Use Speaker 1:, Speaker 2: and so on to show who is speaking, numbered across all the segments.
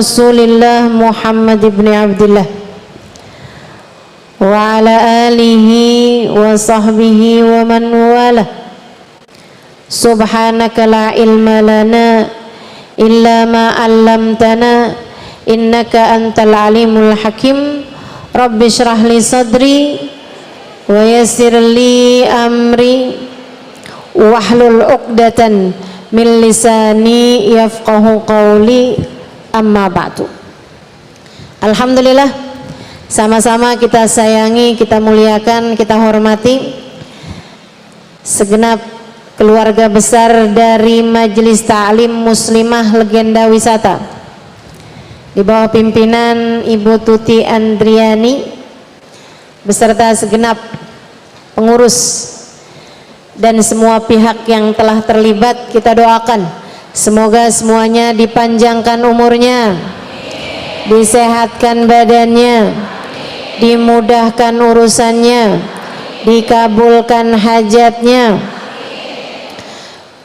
Speaker 1: Rasulillah Muhammad ibn Abdullah wa ala alihi wa sahbihi wa man walah. Subhanaka la ilma lana illa ma 'allamtana innaka antal alimul hakim. Rabbi shrah li sadri wa yassir li amri wahlul 'uqdatan min lisani yafqahu qawli, amma ba'du. Alhamdulillah, sama-sama kita sayangi, kita muliakan, kita hormati segenap keluarga besar dari Majelis Ta'lim Muslimah Legenda Wisata di bawah pimpinan Ibu Tuti Andriani beserta segenap pengurus dan semua pihak yang telah terlibat. Kita doakan semoga semuanya dipanjangkan umurnya, disehatkan badannya, dimudahkan urusannya, dikabulkan hajatnya,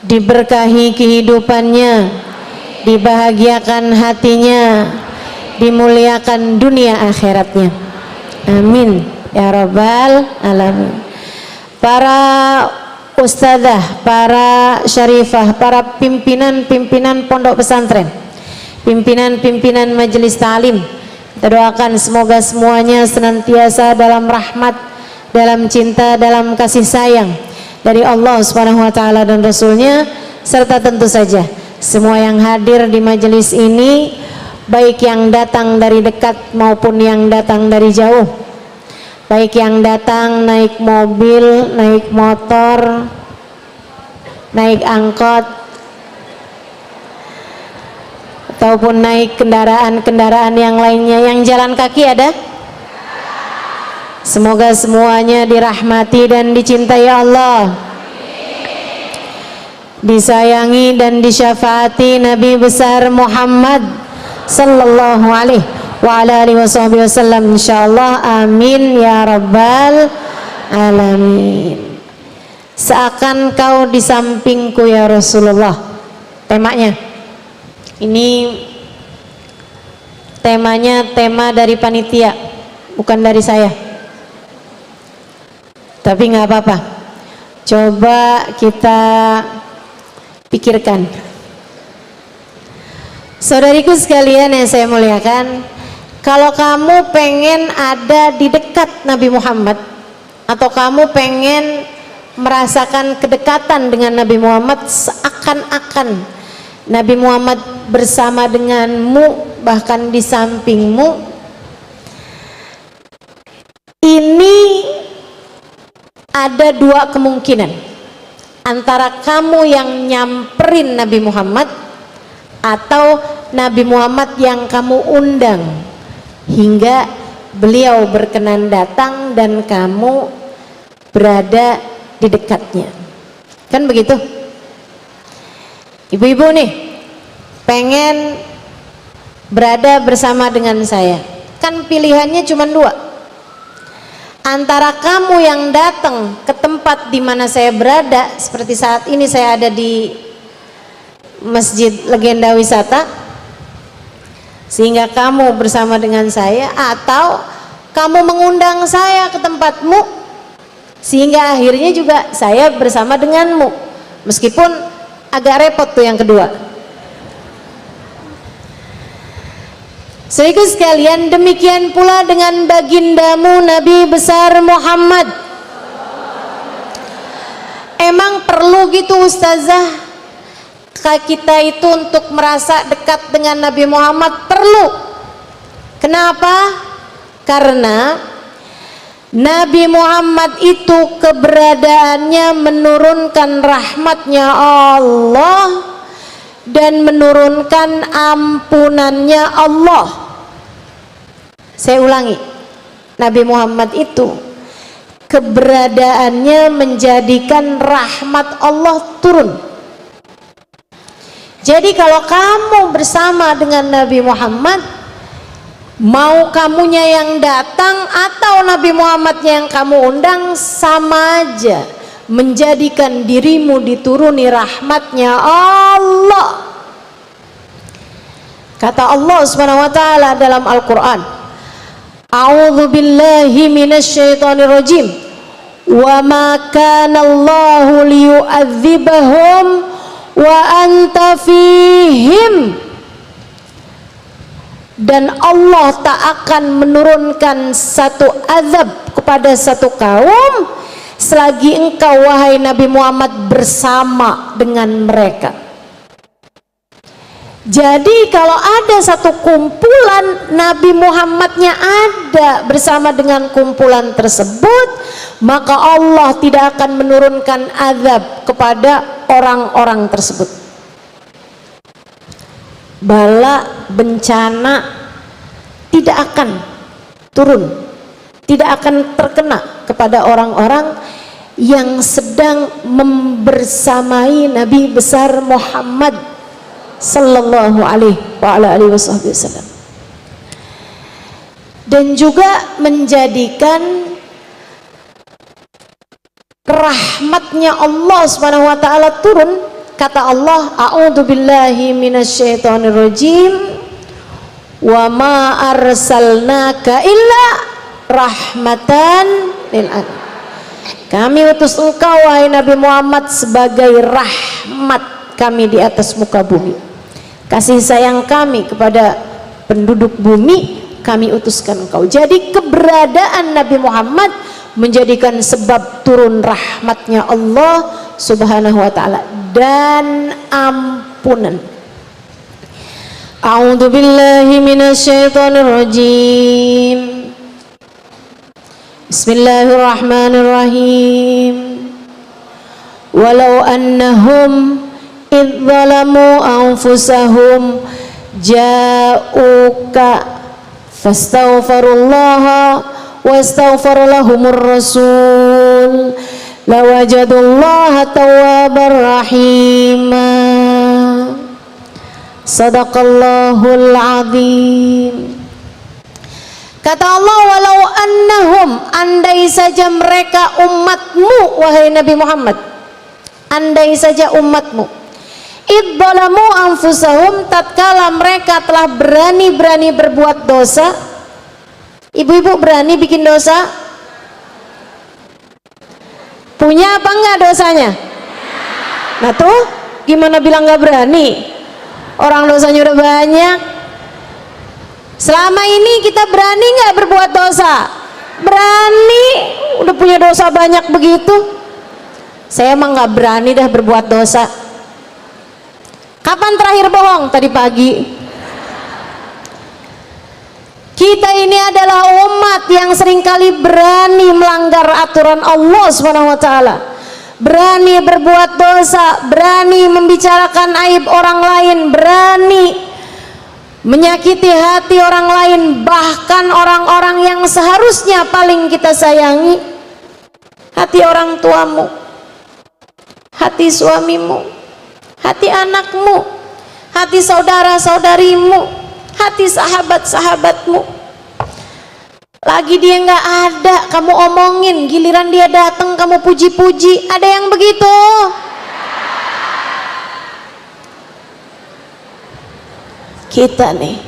Speaker 1: diberkahi kehidupannya, dibahagiakan hatinya, dimuliakan dunia akhiratnya. Amin ya rabbal alamin. Para ustadzah, para syarifah, para pimpinan-pimpinan pondok pesantren, pimpinan-pimpinan majelis ta'lim, kita doakan semoga semuanya senantiasa dalam rahmat, dalam cinta, dalam kasih sayang dari Allah Subhanahu wa taala dan Rasulnya, serta tentu saja semua yang hadir di majelis ini, baik yang datang dari dekat maupun yang datang dari jauh, baik yang datang naik mobil, naik motor, naik angkot, ataupun naik kendaraan-kendaraan yang lainnya, yang jalan kaki ada. Semoga semuanya dirahmati dan dicintai Allah, disayangi dan disyafaati Nabi besar Muhammad sallallahu alaihi wa ala alihi wasallam, insyaallah. Amin ya rabbal alamin. Seakan kau di sampingku ya Rasulullah, temanya ini, temanya tema dari panitia, bukan dari saya, tapi nggak apa-apa, coba kita pikirkan. Saudariku sekalian yang saya muliakan, kalau kamu pengen ada di dekat Nabi Muhammad, atau kamu pengen merasakan kedekatan dengan Nabi Muhammad, seakan-akan Nabi Muhammad bersama denganmu, bahkan di sampingmu, ini ada dua kemungkinan. Antara kamu yang nyamperin Nabi Muhammad, atau Nabi Muhammad yang kamu undang hingga beliau berkenan datang dan kamu berada di dekatnya. Kan begitu? Ibu-ibu nih pengen berada bersama dengan saya, kan pilihannya cuma dua. Antara kamu yang datang ke tempat di mana saya berada, seperti saat ini saya ada di Masjid Legenda Wisata, sehingga kamu bersama dengan saya, atau kamu mengundang saya ke tempatmu sehingga akhirnya juga saya bersama denganmu, meskipun agak repot tuh yang kedua. Saudaraku sekalian, demikian pula dengan bagindamu Nabi besar Muhammad. Emang perlu gitu ustazah kita itu untuk merasa dekat dengan Nabi Muhammad? Perlu. Kenapa? Karena Nabi Muhammad itu keberadaannya menurunkan rahmatnya Allah dan menurunkan ampunannya Allah. Saya ulangi, Nabi Muhammad itu keberadaannya menjadikan rahmat Allah turun. Jadi kalau kamu bersama dengan Nabi Muhammad, mau kamunya yang datang atau Nabi Muhammadnya yang kamu undang, sama aja menjadikan dirimu dituruni rahmatnya Allah. Kata Allah Subhanahu wa taala dalam Al-Qur'an, A'udzu billahi minasyaitonir rajim. Wa ma kana Allahu liyu'adzibahum wa anta fihim. Dan Allah tak akan menurunkan satu azab kepada satu kaum selagi engkau wahai Nabi Muhammad bersama dengan mereka. Jadi kalau ada satu kumpulan Nabi Muhammadnya ada bersama dengan kumpulan tersebut, maka Allah tidak akan menurunkan azab kepada orang-orang tersebut. Bala, bencana tidak akan turun, tidak akan terkena kepada orang-orang yang sedang membersamai Nabi besar Muhammad sallallahu alaihi wasallam, dan juga menjadikan rahmatnya Allah Subhanahu wa taala turun. Kata Allah, A'udzu billahi minasyaitonir rajim. Wa ma arsalnaka illa rahmatan lil alamin. Kami utus engkau wahai Nabi Muhammad sebagai rahmat kami di atas muka bumi. Kasih sayang kami kepada penduduk bumi kami utuskan engkau. Jadi keberadaan Nabi Muhammad menjadikan sebab turun rahmatnya Allah Subhanahu wa taala dan ampunan. A'udzu billahi minasyaitonir rajim. Bismillahirrahmanirrahim. Walau annahum idz zalamu anfusahum ja'uka fastaghfirullaha wastaghfar lahumur rasul lawajadullaha tawwabar rahima. Sadaqallahul azim. Kata Allah, walau annahum, andai saja mereka umatmu wahai Nabi Muhammad, andai saja umatmu, idzalamu anfusahum, tatkala mereka telah berani-berani berbuat dosa. Ibu-ibu berani bikin dosa? Punya apa enggak dosanya? Nah tuh gimana bilang enggak berani? Orang dosanya udah banyak. Selama ini kita berani enggak berbuat dosa? Berani. Udah punya dosa banyak begitu. Saya emang enggak berani dah berbuat dosa. Kapan terakhir bohong? Tadi pagi. Kita ini adalah umat yang seringkali berani melanggar aturan Allah Subhanahu wa taala. Berani berbuat dosa, berani membicarakan aib orang lain, berani menyakiti hati orang lain, bahkan orang-orang yang seharusnya paling kita sayangi. Hati orang tuamu, hati suamimu, hati anakmu, hati saudara-saudarimu, hati sahabat-sahabatmu. Lagi dia nggak ada, kamu omongin, giliran dia datang kamu puji-puji. Ada yang begitu? Kita nih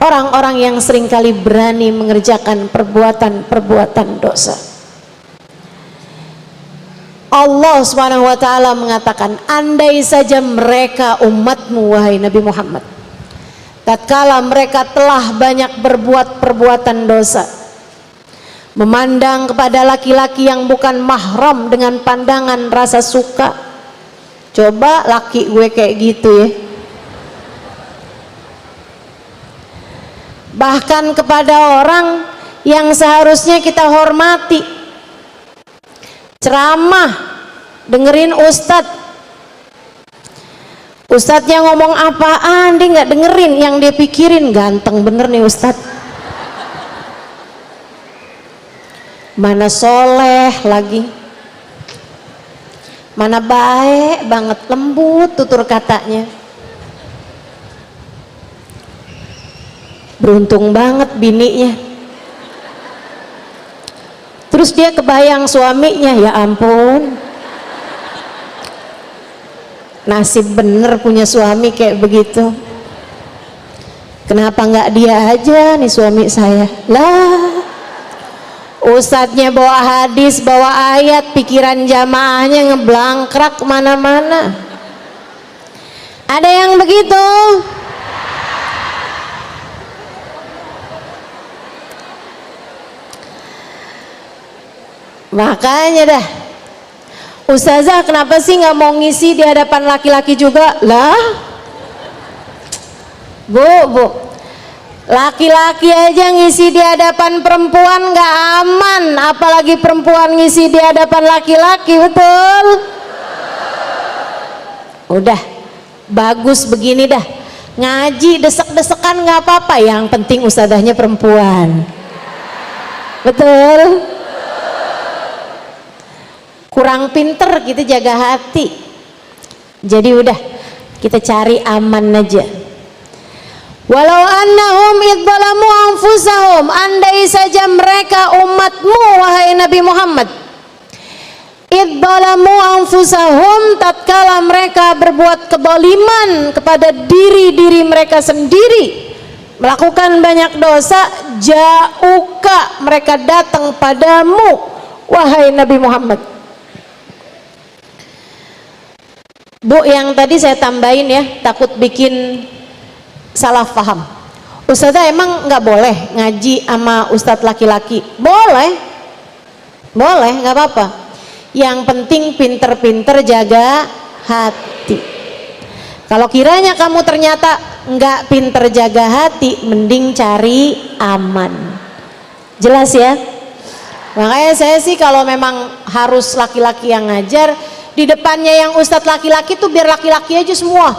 Speaker 1: orang-orang yang seringkali berani mengerjakan perbuatan-perbuatan dosa. Allah Subhanahu wa taala mengatakan, andai saja mereka umatmu wahai Nabi Muhammad, tatkala mereka telah banyak berbuat perbuatan dosa, memandang kepada laki-laki yang bukan mahram dengan pandangan rasa suka. Coba laki gue kayak gitu ya. Bahkan kepada orang yang seharusnya kita hormati, ceramah, dengerin Ustadznya ngomong apaan, dia nggak dengerin, yang dia pikirin ganteng bener nih Ustadz, mana soleh lagi, mana baik banget, lembut tutur katanya, beruntung banget bininya. Terus dia kebayang suaminya, ya ampun, nasib bener punya suami kayak begitu. Kenapa nggak dia aja nih suami saya? Lah, ustadznya bawa hadis, bawa ayat, pikiran jamaahnya ngeblangkrak kemana-mana. Ada yang begitu? Makanya dah, ustazah kenapa sih nggak mau ngisi di hadapan laki-laki juga? Lah, bu, laki-laki aja ngisi di hadapan perempuan nggak aman, apalagi perempuan ngisi di hadapan laki-laki, betul? Udah, bagus begini dah, ngaji desek-desekan nggak apa-apa, yang penting ustazahnya perempuan, betul? Kurang pinter kita jaga hati, jadi udah kita cari aman aja. Walau annahum idzalamu anfusahum, andai saja mereka umatmu wahai Nabi Muhammad, idzalamu anfusahum, tatkala mereka berbuat kebaliman kepada diri-diri mereka sendiri, melakukan banyak dosa, ja'uka, mereka datang padamu wahai Nabi Muhammad. Bu, yang tadi saya tambahin ya, takut bikin salah paham. Ustazah emang nggak boleh ngaji sama ustadz laki-laki? Boleh, boleh, nggak apa-apa. Yang penting pinter-pinter jaga hati. Kalau kiranya kamu ternyata nggak pinter jaga hati, mending cari aman. Jelas ya? Makanya saya sih kalau memang harus laki-laki yang ngajar, di depannya yang ustadz laki-laki tuh biar laki-laki aja semua,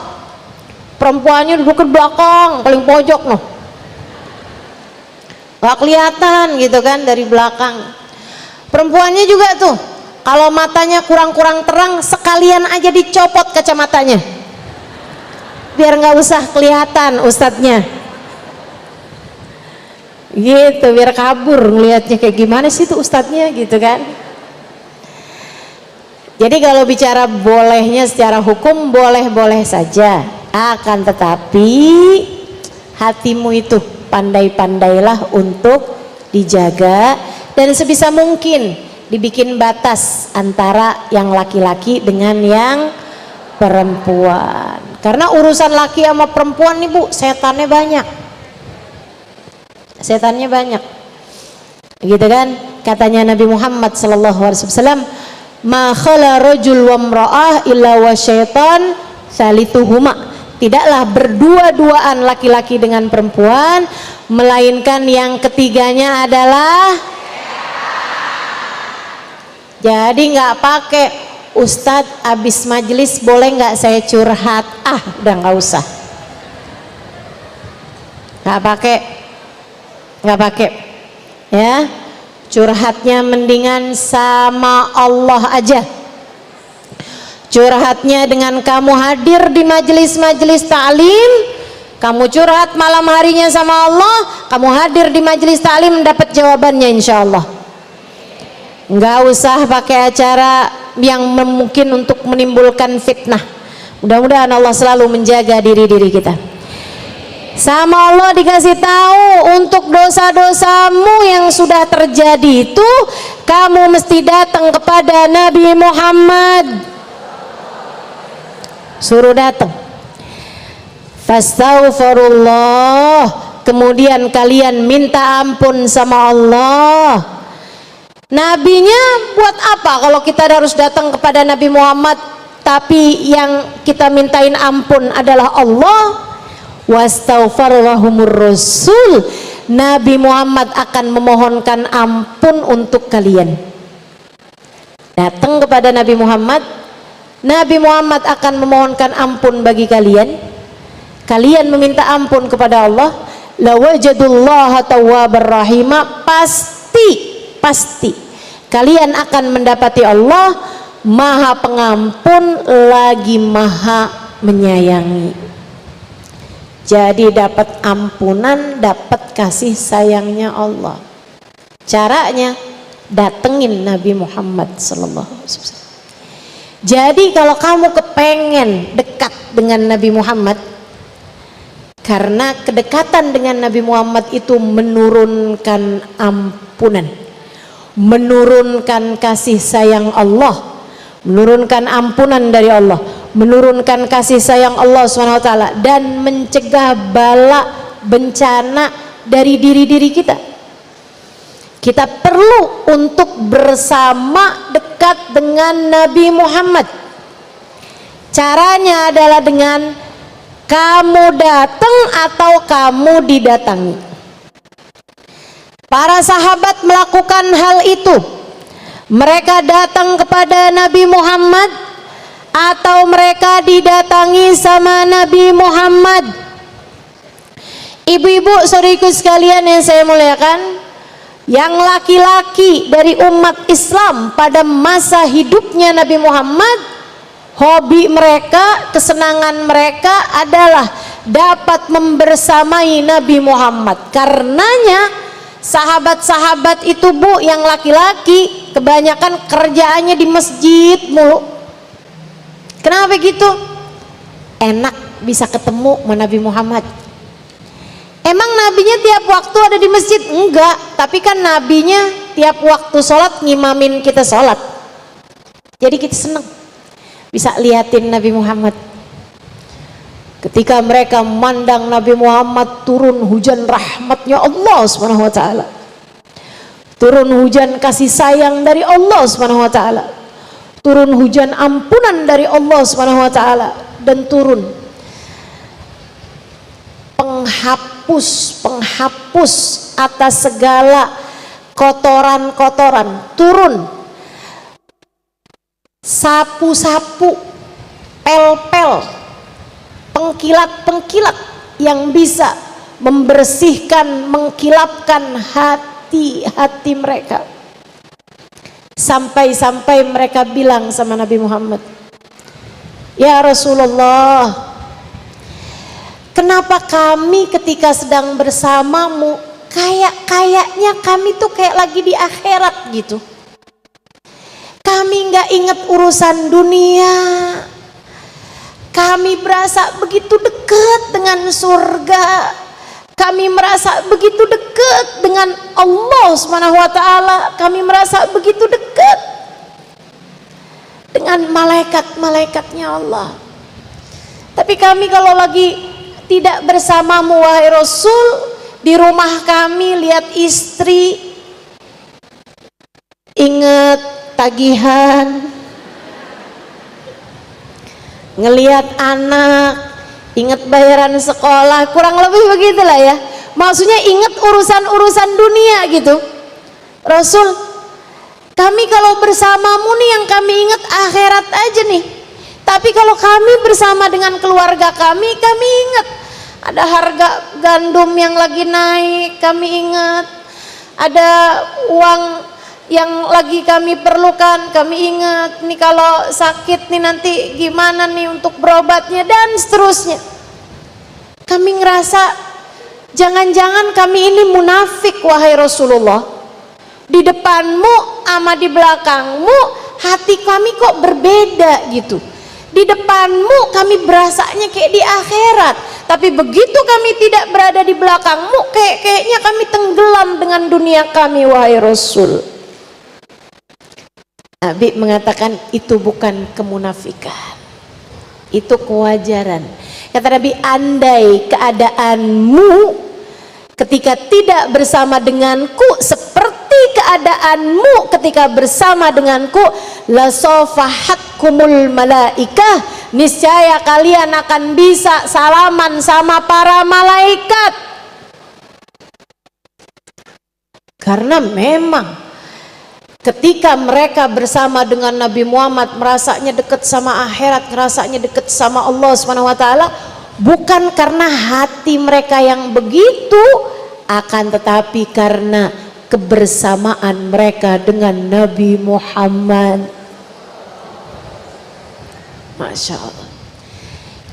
Speaker 1: perempuannya duduk ke belakang paling pojok noh, gak kelihatan gitu kan dari belakang. Perempuannya juga tuh kalau matanya kurang-kurang terang, sekalian aja dicopot kacamatanya biar nggak usah kelihatan ustadznya gitu, biar kabur ngelihatnya kayak gimana sih tuh ustadznya gitu kan. Jadi kalau bicara bolehnya secara hukum, boleh-boleh saja, akan tetapi hatimu itu pandai-pandailah untuk dijaga, dan sebisa mungkin dibikin batas antara yang laki-laki dengan yang perempuan, karena urusan laki sama perempuan nih bu, setannya banyak, setannya banyak gitu kan. Katanya Nabi Muhammad SAW, ma khala rajul wa imra'ah illa wa syaitan salituhuma, tidaklah berdua-duaan laki-laki dengan perempuan melainkan yang ketiganya adalah. Jadi nggak pakai ustadz abis majelis boleh nggak saya curhat, udah nggak usah, nggak pakai ya. Curhatnya mendingan sama Allah aja. Curhatnya dengan kamu hadir di majelis-majelis ta'lim, kamu curhat malam harinya sama Allah, kamu hadir di majelis ta'lim mendapat jawabannya insya Allah. Nggak usah pakai acara yang mungkin untuk menimbulkan fitnah. Mudah-mudahan Allah selalu menjaga diri-diri kita. Sama Allah dikasih tahu, untuk dosa-dosamu yang sudah terjadi itu kamu mesti datang kepada Nabi Muhammad, suruh datang. Fastaghfirullah, kemudian kalian minta ampun sama Allah. Nabinya buat apa kalau kita harus datang kepada Nabi Muhammad, tapi yang kita mintain ampun adalah Allah? Wastaghfarallahumur rasul, Nabi Muhammad akan memohonkan ampun untuk kalian. Datang kepada Nabi Muhammad, Nabi Muhammad akan memohonkan ampun bagi kalian. Kalian meminta ampun kepada Allah, lawajadullaha tawwabar rahima, pasti kalian akan mendapati Allah maha pengampun lagi maha menyayangi. Jadi dapat ampunan, dapat kasih sayangnya Allah. Caranya datengin Nabi Muhammad SAW. Jadi kalau kamu kepengen dekat dengan Nabi Muhammad, Karena kedekatan dengan Nabi Muhammad itu menurunkan ampunan, menurunkan kasih sayang Allah, menurunkan ampunan dari Allah, menurunkan kasih sayang Allah SWT, dan mencegah bala bencana dari diri-diri kita. Kita perlu untuk bersama dekat dengan Nabi Muhammad. Caranya adalah dengan kamu datang atau kamu didatangi. Para sahabat melakukan hal itu. Mereka datang kepada Nabi Muhammad atau mereka didatangi sama Nabi Muhammad. Ibu-ibu, saudariku sekalian yang saya muliakan, yang laki-laki dari umat Islam pada masa hidupnya Nabi Muhammad, hobi mereka, kesenangan mereka adalah dapat membersamai Nabi Muhammad. Karenanya sahabat-sahabat itu, Bu, yang laki-laki kebanyakan kerjaannya di masjid mulu. Kenapa begitu? Enak bisa ketemu sama Nabi Muhammad. Emang nabinya tiap waktu ada di masjid? Enggak, tapi kan nabinya tiap waktu sholat ngimamin kita sholat. Jadi kita senang bisa liatin Nabi Muhammad. Ketika mereka memandang Nabi Muhammad, turun hujan rahmatnya Allah Subhanahu wa taala. Turun hujan kasih sayang dari Allah Subhanahu wa taala. Turun hujan ampunan dari Allah Subhanahu wa taala, dan turun penghapus atas segala kotoran-kotoran, turun sapu-sapu, pel-pel, pengkilat-pengkilat yang bisa membersihkan, mengkilapkan hati-hati mereka. Sampai-sampai mereka bilang sama Nabi Muhammad, "Ya Rasulullah, kenapa kami ketika sedang bersamamu kayaknya kami tuh kayak lagi di akhirat gitu. Kami nggak inget urusan dunia. Kami berasa begitu dekat dengan surga. Kami merasa begitu dekat dengan Allah Subhanahu wa taala. Kami merasa begitu dekat dengan malaikat-malaikatnya Allah. Tapi kami kalau lagi tidak bersamamu wahai Rasul, di rumah kami lihat istri, ingat tagihan, ngelihat anak, ingat bayaran sekolah, kurang lebih begitulah ya. Maksudnya ingat urusan-urusan dunia gitu. Rasul, kami kalau bersamamu nih yang kami ingat akhirat aja nih. Tapi kalau kami bersama dengan keluarga kami ingat ada harga gandum yang lagi naik, kami ingat ada uang yang lagi kami perlukan, kami ingat nih kalau sakit nih nanti gimana nih untuk berobatnya, dan seterusnya. Kami ngerasa jangan-jangan kami ini munafik wahai Rasulullah. Di depanmu sama di belakangmu hati kami kok berbeda gitu. Di depanmu kami berasanya kayak di akhirat, tapi begitu kami tidak berada di belakangmu kayaknya kami tenggelam dengan dunia kami wahai Rasul. Nabi mengatakan itu bukan kemunafikan, itu kewajaran. Kata Nabi, andai keadaanmu ketika tidak bersama denganku seperti keadaanmu ketika bersama denganku, la safahatkumul malaikah, niscaya kalian akan bisa salaman sama para malaikat. Karena memang ketika mereka bersama dengan Nabi Muhammad merasanya dekat sama akhirat, merasanya dekat sama Allah Subhanahu wa taala, bukan karena hati mereka yang begitu, akan tetapi karena kebersamaan mereka dengan Nabi Muhammad. Masya Allah.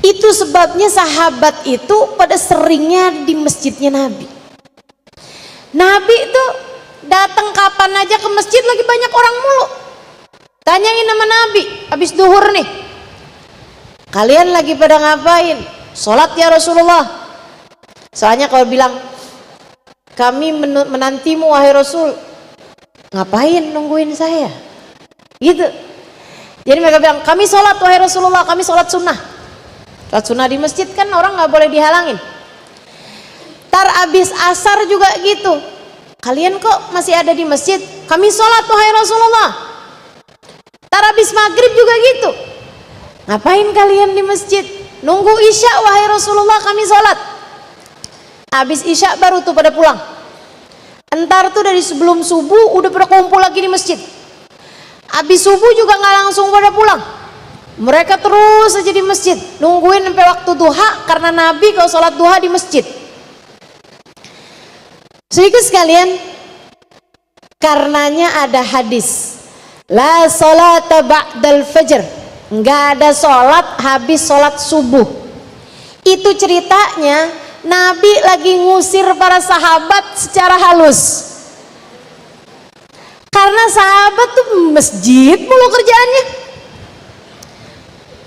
Speaker 1: Itu sebabnya sahabat itu pada seringnya di masjidnya Nabi. Nabi itu datang kapan aja ke masjid, lagi banyak orang mulu. Tanyain sama Nabi, habis duhur nih, kalian lagi pada ngapain? Sholat ya Rasulullah. Soalnya kalau bilang kami menantimu wahai Rasul, ngapain nungguin saya? Gitu. Jadi mereka bilang kami sholat wahai Rasulullah, kami sholat sunnah. Sholat sunnah di masjid kan orang nggak boleh dihalangin. Tar abis asar juga gitu. Kalian kok masih ada di masjid? Kami sholat wahai Rasulullah. Tar abis maghrib juga gitu. Ngapain kalian di masjid? Nunggu isya wahai Rasulullah, kami sholat. Abis isya baru tuh pada pulang. Entar tuh dari sebelum subuh udah pada kumpul lagi di masjid. Abis subuh juga nggak langsung pada pulang. Mereka terus aja di masjid nungguin sampai waktu duha, karena Nabi kalau sholat duha di masjid. Sedikit sekalian, karenanya ada hadis la sholata ba'dal fajr, nggak ada sholat habis sholat subuh. Itu ceritanya Nabi lagi ngusir para sahabat secara halus. Karena sahabat tuh masjid mulu kerjaannya.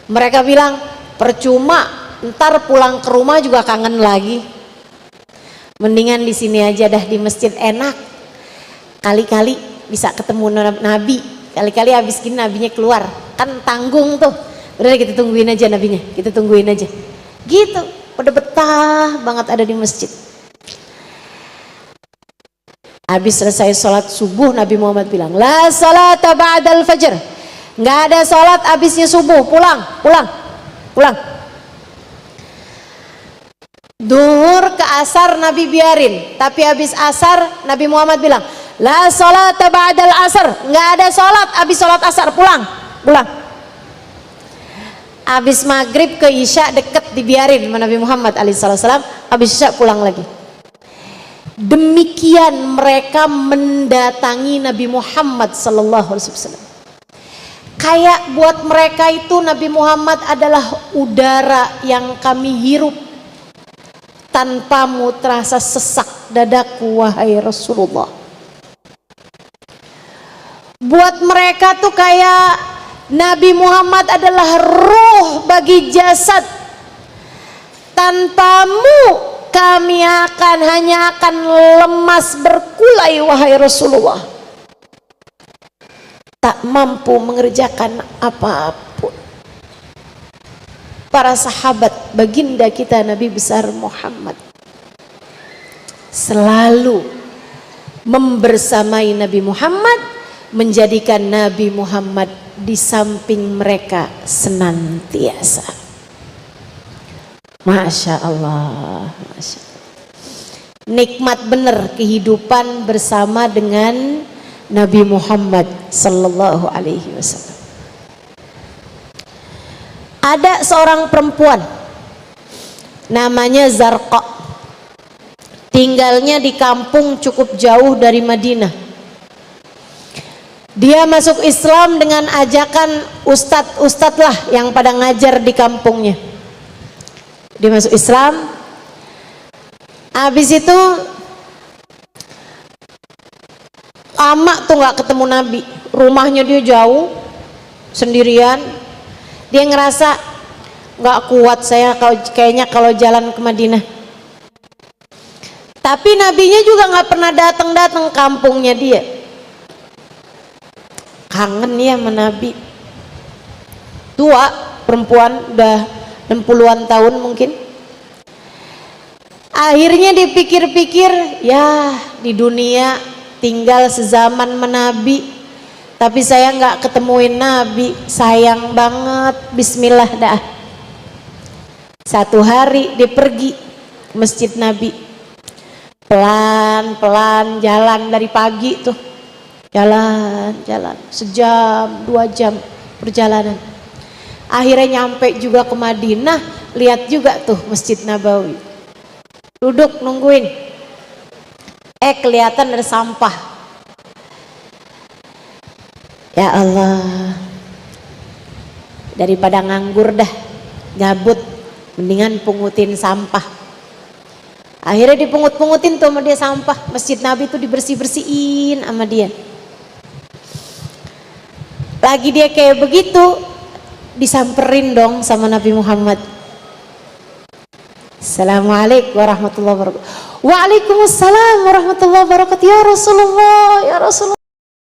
Speaker 1: Mereka bilang percuma, ntar pulang ke rumah juga kangen lagi. Mendingan di sini aja dah, di masjid enak. Kali-kali bisa ketemu Nabi. Kali-kali habis gini nabinya keluar, kan tanggung tuh. Udah kita tungguin aja nabinya, kita tungguin aja. Gitu, pada betah banget ada di masjid. Habis selesai sholat subuh, Nabi Muhammad bilang la salata ba'dal fajr, nggak ada sholat habisnya subuh, pulang. Duhur ke asar Nabi biarin, tapi habis asar Nabi Muhammad bilang la salata ba'dal asar, nggak ada sholat habis sholat asar, pulang. Habis maghrib ke isya deket dibiarin sama Nabi Muhammad alaihissalam, habis isya pulang lagi. Demikian mereka mendatangi Nabi Muhammad sallallahu alaihi wasallam. Kayak buat mereka itu Nabi Muhammad adalah udara yang kami hirup. Tanpamu terasa sesak dadaku wahai Rasulullah. Buat mereka tuh kayak Nabi Muhammad adalah ruh bagi jasad. Tanpamu kami hanya akan lemas berkulai wahai Rasulullah, tak mampu mengerjakan apapun. Para sahabat baginda kita Nabi besar Muhammad selalu membersamai Nabi Muhammad, menjadikan Nabi Muhammad di samping mereka senantiasa. Masya Allah, Masya Allah. Nikmat bener kehidupan bersama dengan Nabi Muhammad sallallahu alaihi wasallam. Ada seorang perempuan namanya Zarqa, tinggalnya di kampung cukup jauh dari Madinah. Dia masuk Islam dengan ajakan ustadz lah yang pada ngajar di kampungnya. Dia masuk Islam, habis itu lama tuh nggak ketemu Nabi. Rumahnya dia jauh, sendirian. Dia ngerasa nggak kuat saya kayaknya kalau jalan ke Madinah. Tapi Nabinya juga nggak pernah datang kampungnya dia. Kangen ya sama Nabi. Tua perempuan, udah 60-an tahun mungkin. Akhirnya dipikir-pikir, ya di dunia tinggal sezaman menabi, tapi saya nggak ketemuin Nabi, sayang banget. Bismillah dah. Satu hari dia pergi ke masjid Nabi, pelan-pelan jalan dari pagi tuh, jalan sejam 2 jam perjalanan. Akhirnya nyampe juga ke Madinah, lihat juga tuh Masjid Nabawi. Duduk nungguin. Kelihatan ada sampah. Ya Allah. Daripada nganggur dah, gabut, mendingan pungutin sampah. Akhirnya dipungut-pungutin tuh sama dia sampah. Masjid Nabi tuh dibersih-bersihin sama dia. Lagi dia kayak begitu, disamperin dong sama Nabi Muhammad. Assalamualaikum warahmatullahi wabarakatuh. Waalaikumsalam warahmatullahi wabarakatuh. Ya Rasulullah, ya Rasulullah.